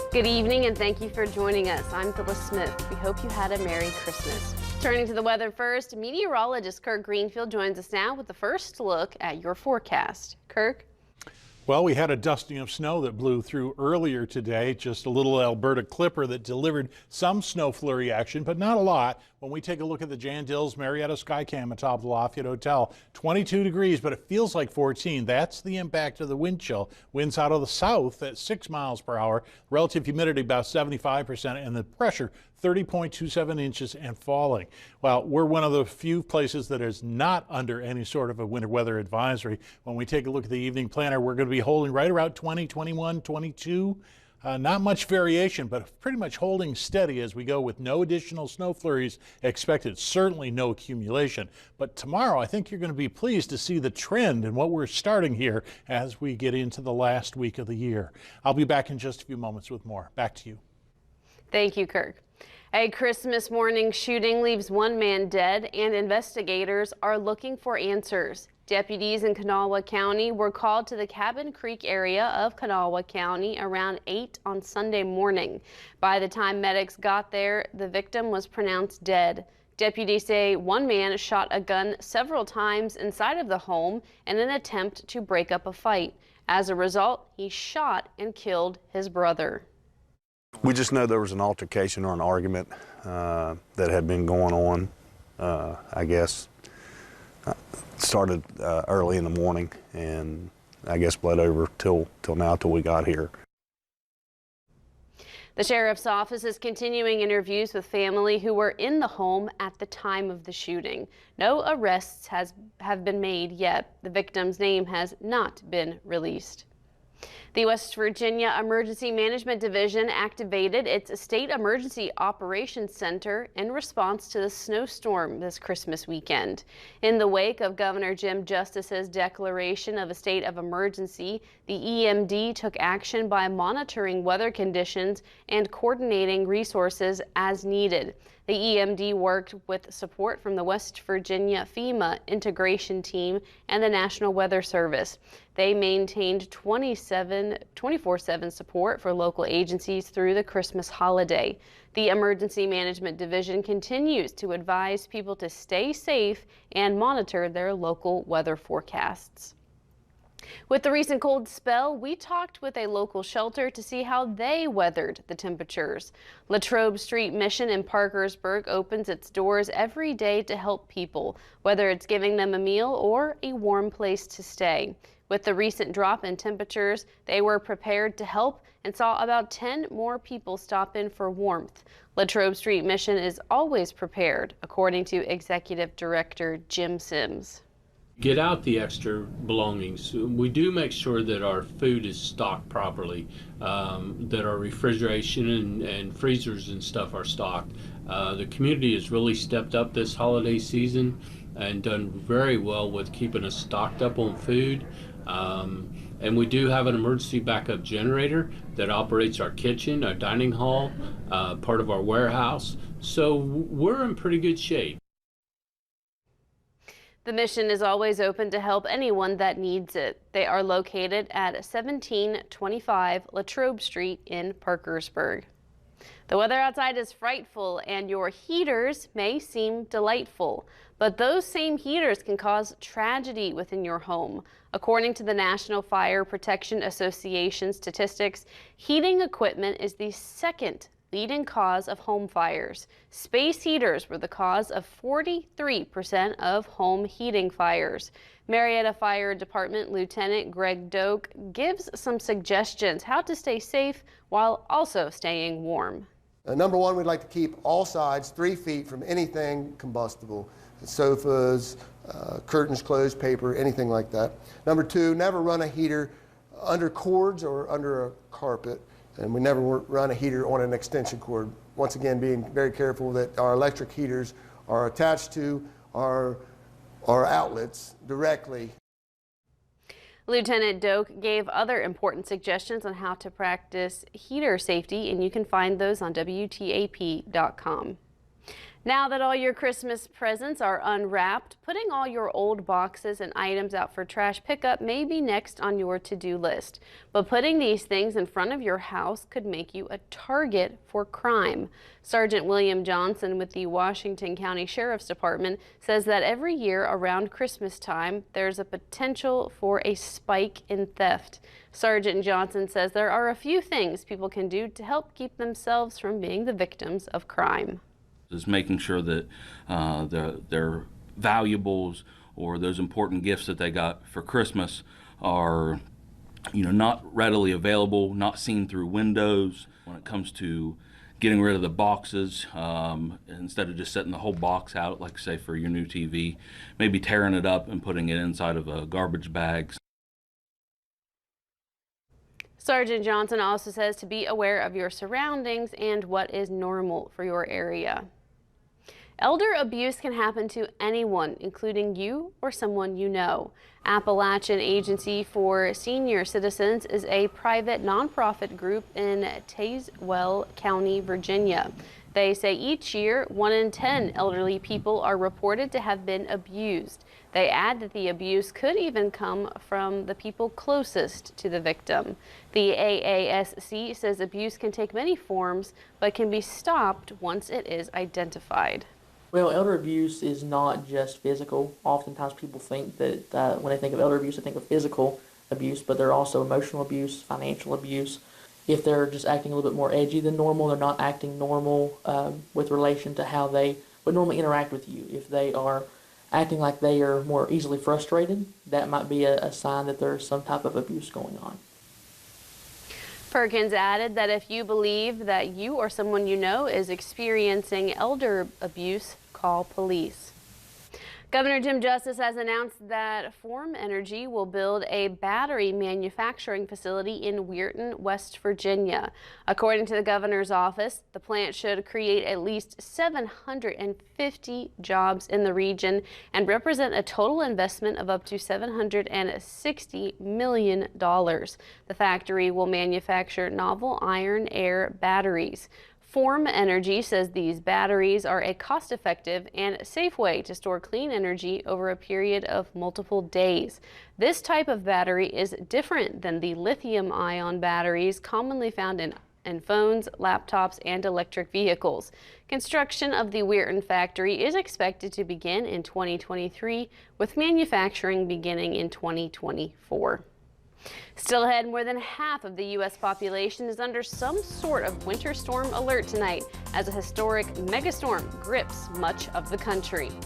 Good evening and thank you for joining us. I'm Phyllis Smith. We hope you had a Merry Christmas. Turning to the weather first, meteorologist Kirk Greenfield joins us now with the first look at your forecast. Kirk? Well, we had a dusting of snow that blew through earlier today, just a little Alberta clipper that delivered some snow flurry action, but not a lot. When we take a look at the Jan Dills Marietta Skycam atop the Lafayette Hotel, 22 degrees, but it feels like 14. That's the impact of the wind chill. Winds out of the south at 6 miles per hour, relative humidity about 75%, and the pressure 30.27 inches and falling. Well, we're one of the few places that is not under any sort of a winter weather advisory. When we take a look at the evening planner, we're going to be holding right around 20, 21, 22. Not much variation, but pretty much holding steady as we go with no additional snow flurries expected, certainly no accumulation. But tomorrow, I think you're going to be pleased to see the trend and what we're starting here as we get into the last week of the year. I'll be back in just a few moments with more. Back to you. Thank you, Kirk. A Christmas morning shooting leaves one man dead, and investigators are looking for answers. Deputies in Kanawha County were called to the Cabin Creek area of Kanawha County around 8 on Sunday morning. By the time medics got there, the victim was pronounced dead. Deputies say one man shot a gun several times inside of the home in an attempt to break up a fight. As a result, he shot and killed his brother. We just know there was an altercation or an argument that had been going on, I guess. Started early in the morning and I guess bled over till now, till we got here. The sheriff's office is continuing interviews with family who were in the home at the time of the shooting. No arrests have been made yet. The victim's name has not been released. The West Virginia Emergency Management Division activated its State Emergency Operations Center in response to the snowstorm this Christmas weekend. In the wake of Governor Jim Justice's declaration of a state of emergency, the EMD took action by monitoring weather conditions and coordinating resources as needed. The EMD worked with support from the West Virginia FEMA integration team and the National Weather Service. They maintained 24/7 support for local agencies through the Christmas holiday. The Emergency Management Division continues to advise people to stay safe and monitor their local weather forecasts. With the recent cold spell, we talked with a local shelter to see how they weathered the temperatures. Latrobe Street Mission in Parkersburg opens its doors every day to help people, whether it's giving them a meal or a warm place to stay. With the recent drop in temperatures, they were prepared to help and saw about 10 more people stop in for warmth. Latrobe Street Mission is always prepared, according to Executive Director Jim Sims. Get out the extra belongings. We do make sure that our food is stocked properly, that our refrigeration and freezers and stuff are stocked. The community has really stepped up this holiday season and done very well with keeping us stocked up on food. And we do have an emergency backup generator that operates our kitchen, our dining hall, part of our warehouse. So we're in pretty good shape. The mission is always open to help anyone that needs it. They are located at 1725 Latrobe Street in Parkersburg. The weather outside is frightful and your heaters may seem delightful, but those same heaters can cause tragedy within your home. According to the National Fire Protection Association statistics, heating equipment is the second leading cause of home fires. Space heaters were the cause of 43% of home heating fires. Marietta Fire Department Lieutenant Greg Doak gives some suggestions how to stay safe while also staying warm. Number one, we'd like to keep all sides 3 feet from anything combustible. Sofas, curtains, clothes, paper, anything like that. Number two, never run a heater under cords or under a carpet. And we never run a heater on an extension cord. Once again, being very careful that our electric heaters are attached to our outlets directly. Lieutenant Doak gave other important suggestions on how to practice heater safety, and you can find those on WTAP.com. Now that all your Christmas presents are unwrapped, putting all your old boxes and items out for trash pickup may be next on your to-do list. But putting these things in front of your house could make you a target for crime. Sergeant William Johnson with the Washington County Sheriff's Department says that every year around Christmas time, there's a potential for a spike in theft. Sergeant Johnson says there are a few things people can do to help keep themselves from being the victims of crime. Is making sure that their valuables or those important gifts that they got for Christmas are, not readily available, not seen through windows. When it comes to getting rid of the boxes, instead of just setting the whole box out, like say for your new TV, maybe tearing it up and putting it inside of a garbage bag. Sergeant Johnson also says to be aware of your surroundings and what is normal for your area. Elder abuse can happen to anyone, including you or someone you know. Appalachian Agency for Senior Citizens is a private nonprofit group in Tazewell County, Virginia. They say each year, 1 in 10 elderly people are reported to have been abused. They add that the abuse could even come from the people closest to the victim. The AASC says abuse can take many forms, but can be stopped once it is identified. Well, elder abuse is not just physical. Oftentimes people think that when they think of elder abuse, they think of physical abuse, but there are also emotional abuse, financial abuse. If they're just acting a little bit more edgy than normal, they're not acting normal with relation to how they would normally interact with you. If they are acting like they are more easily frustrated, that might be a sign that there's some type of abuse going on. Perkins added that if you believe that you or someone you know is experiencing elder abuse, call police. Governor Jim Justice has announced that Form Energy will build a battery manufacturing facility in Weirton, West Virginia. According to the governor's office, the plant should create at least 750 jobs in the region and represent a total investment of up to $760 million. The factory will manufacture novel iron-air batteries. Form Energy says these batteries are a cost-effective and safe way to store clean energy over a period of multiple days. This type of battery is different than the lithium-ion batteries commonly found in phones, laptops, and electric vehicles. Construction of the Weirton factory is expected to begin in 2023, with manufacturing beginning in 2024. Still ahead, more than half of the U.S. population is under some sort of winter storm alert tonight as a historic megastorm grips much of the country.